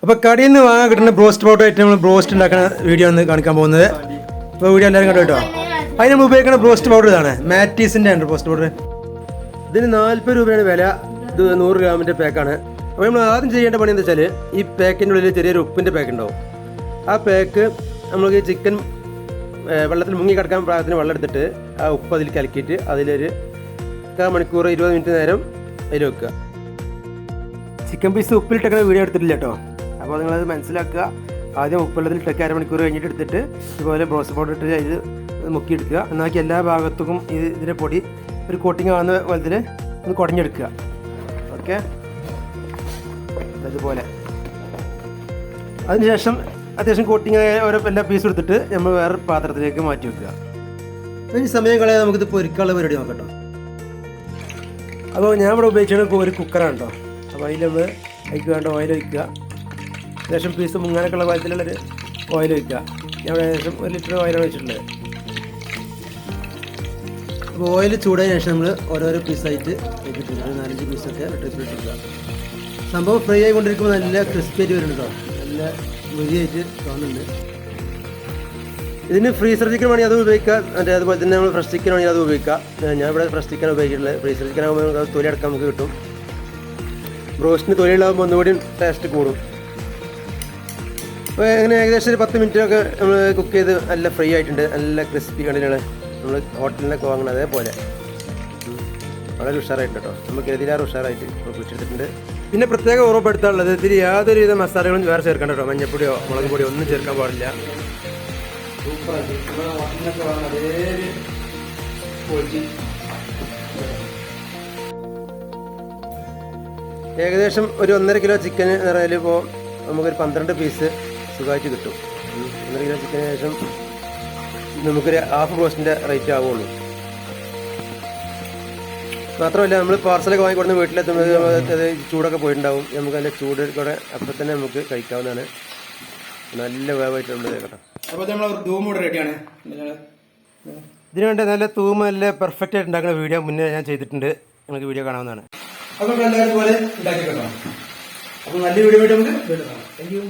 അപ്പോൾ കടയിൽ നിന്ന് വാങ്ങാൻ കിട്ടുന്ന ബ്രോസ്റ്റ് പൗഡർ ആയിട്ട് നമ്മൾ ബ്രോസ്റ്റ് ഉണ്ടാക്കുന്ന വീഡിയോ ആണ് കാണിക്കാൻ പോകുന്നത്. അപ്പോൾ വീഡിയോ എല്ലാവരും കണ്ടു കേട്ടോ. അതിന് നമ്മൾ ഉപയോഗിക്കുന്ന ബ്രോസ്റ്റ് പൗഡർ ഇതാണ്, മാറ്റീസിൻ്റെ ആണ് ബ്രോസ്റ്റ് പൗഡർ. ഇതിന് 40 രൂപയാണ് വില. ഇത് 100 ഗ്രാമിൻ്റെ പാക്കാണ്. അപ്പോൾ നമ്മൾ ആദ്യം ചെയ്യേണ്ട പണി എന്താ വെച്ചാൽ, ഈ പാക്കിൻ്റെ ഉള്ളിൽ ചെറിയൊരു ഉപ്പിൻ്റെ പാക്ക് ഉണ്ടാവും. ആ പാക്ക് നമുക്ക് ചിക്കൻ വെള്ളത്തിൽ മുങ്ങി കിടക്കാൻ പ്രായത്തിന് വെള്ളം എടുത്തിട്ട് ആ ഉപ്പ് അതിൽ കലക്കിയിട്ട് അതിലൊരു 1/4 മണിക്കൂർ 20 മിനിറ്റ് നേരം അതിൽ വെക്കുക. ചിക്കൻ പീസ് ഉപ്പിലിട്ടൊക്കെ വീഡിയോ എടുത്തിട്ടില്ല കേട്ടോ. അപ്പോൾ നിങ്ങളത് മനസ്സിലാക്കുക. ആദ്യം ഉപ്പുള്ളതിലിട്ടൊക്കെ 1/2 മണിക്കൂർ കഴിഞ്ഞിട്ട് എടുത്തിട്ട് ഇതുപോലെ ബ്രോസ്റ്റ് പൗഡർ ഇട്ട് അതിൽ മുക്കിയെടുക്കുക. എന്നാക്കി എല്ലാ ഭാഗത്തും ഇതിൻ്റെ പൊടി ഒരു കോട്ടിങ് ആവുന്ന പോലത്തിൽ ഒന്ന് കുടഞ്ഞെടുക്കുക. ഓക്കെ, അതുപോലെ അതിനുശേഷം അത്യാവശ്യം കോട്ടിങ് ഓരോ എല്ലാ പീസും എടുത്തിട്ട് നമ്മൾ വേറെ പാത്രത്തിലേക്ക് മാറ്റി വെക്കുക. ഈ സമയം കളയാതെ നമുക്കിത് പൊരിക്കാനുള്ള പരിപാടി നോക്കട്ടോ. അപ്പോൾ ഞാൻ ഇവിടെ ഉപയോഗിച്ചത് ഒരു കുക്കറാണ് കേട്ടോ. അപ്പോൾ അതിൽ നമ്മൾ അതിലേക്ക് വേണ്ട ഓയിൽ ഒഴിക്കുക. ഏകദേശം പീസ് മുങ്ങാനൊക്കെ ഉള്ള പാകത്തിലുള്ളൊരു ഓയിൽ ഒഴിക്കുക. ഞാൻ ഇവിടെ ഏകദേശം 1 ലിറ്റർ ഓയിലാണ് ഒഴിച്ചിട്ടുള്ളത്. അപ്പോൾ ഓയിൽ ചൂടായ ശേഷം നമ്മൾ ഓരോരോ പീസായിട്ട് ഇട്ടിട്ടുണ്ട്. 4-5 പീസൊക്കെ ഇട്ടിട്ടുള്ള സംഭവം ഫ്രൈ ആയിക്കൊണ്ടിരിക്കുമ്പോൾ നല്ല ക്രിസ്പി ആയിട്ട് വരുന്നുണ്ട് കേട്ടോ. നല്ല മുരിയായിട്ട് തോന്നുന്നുണ്ട്. ഇതിന് ഫ്രീസർ ചിക്കൻ വേണമെങ്കിൽ അത് ഉപയോഗിക്കാം. അതുപോലെ തന്നെ നമ്മൾ ഫ്രഷ് ചിക്കൻ വേണമെങ്കിൽ അത് ഉപയോഗിക്കാം. ഞാൻ ഇവിടെ ഫ്രഷ് ചിക്കൻ ഉപയോഗിച്ചിട്ടുള്ളത്. ഫ്രീസർ ചിക്കൻ ആകുമ്പോൾ അത് തൊലി അടക്കം നമുക്ക് കിട്ടും. ബ്രോസ്റ്റിന് തൊലിയുള്ളാകുമ്പോൾ ഒന്നുകൂടി ടേസ്റ്റ് കൂടും. അപ്പോൾ അങ്ങനെ ഏകദേശം ഒരു 10 മിനിറ്റൊക്കെ നമ്മൾ കുക്ക് ചെയ്ത് നല്ല ഫ്രൈ ആയിട്ടുണ്ട്. നല്ല ക്രിസ്പി കണ്ടിട്ടാണ് നമ്മൾ ഹോട്ടലിനൊക്കെ വാങ്ങുന്നത്. അതേപോലെ വളരെ ഉഷാറായിട്ട് കേട്ടോ. നമുക്ക് എതിരാറ് ഉഷാറായിട്ട് പിടിച്ചെടുത്തിട്ടുണ്ട്. പിന്നെ പ്രത്യേക ഉറപ്പെടുത്താനുള്ളത്, ഇതിൽ യാതൊരുവിധ മസാലകളും വേറെ ചേർക്കണ്ട കേട്ടോ. മഞ്ഞപ്പൊടിയോ മുളക് പൊടിയോ ഒന്നും ചേർക്കാൻ പാടില്ല. സൂപ്പറായിട്ട് നമ്മുടെ ഹോട്ടലിനൊക്കെ വാങ്ങുന്ന അതേ ക്വാളിറ്റി. ഏകദേശം ഒരു 1.5 കിലോ ചിക്കൻ എന്ന് പറഞ്ഞാൽ ഇപ്പോൾ നമുക്കൊരു 12 പീസ് സുഖമായിട്ട് കിട്ടും. 1.5 കിലോ ചിക്കന് ശേഷം നമുക്കൊരു ഹാഫ് ബ്രോസ്റ്റിൻ്റെ റേറ്റ് ആവുള്ളൂ. മാത്രമല്ല നമ്മൾ പാർസലൊക്കെ വാങ്ങിക്കൊടുന്ന വീട്ടിലെത്തുമ്പോൾ അത് ചൂടൊക്കെ പോയിട്ടുണ്ടാവും. നമുക്ക് അതിൻ്റെ ചൂട് കൂടെ അപ്പം തന്നെ നമുക്ക് കഴിക്കാവുന്നതാണ്. നല്ല വേവായിട്ടുണ്ട് കേട്ടോ. അപ്പോൾ നമ്മൾ തൂമ് ഇവിടെ റെഡിയാണ്. ഇതിനു വേണ്ടി നല്ല തൂമ് നല്ല പെർഫെക്റ്റ് ആയിട്ട് ഉണ്ടാക്കുന്ന വീഡിയോ മുന്നേ ഞാൻ ചെയ്തിട്ടുണ്ട്. നിങ്ങൾക്ക് വീഡിയോ കാണാവുന്നതാണ്. അപ്പോൾ എല്ലാവരും പോലെ ഉണ്ടാക്കി കേട്ടോ. അപ്പോൾ നല്ല വീഡിയോ ആയിട്ട് നമുക്ക് വീണ്ടും കാണാം. Thank you.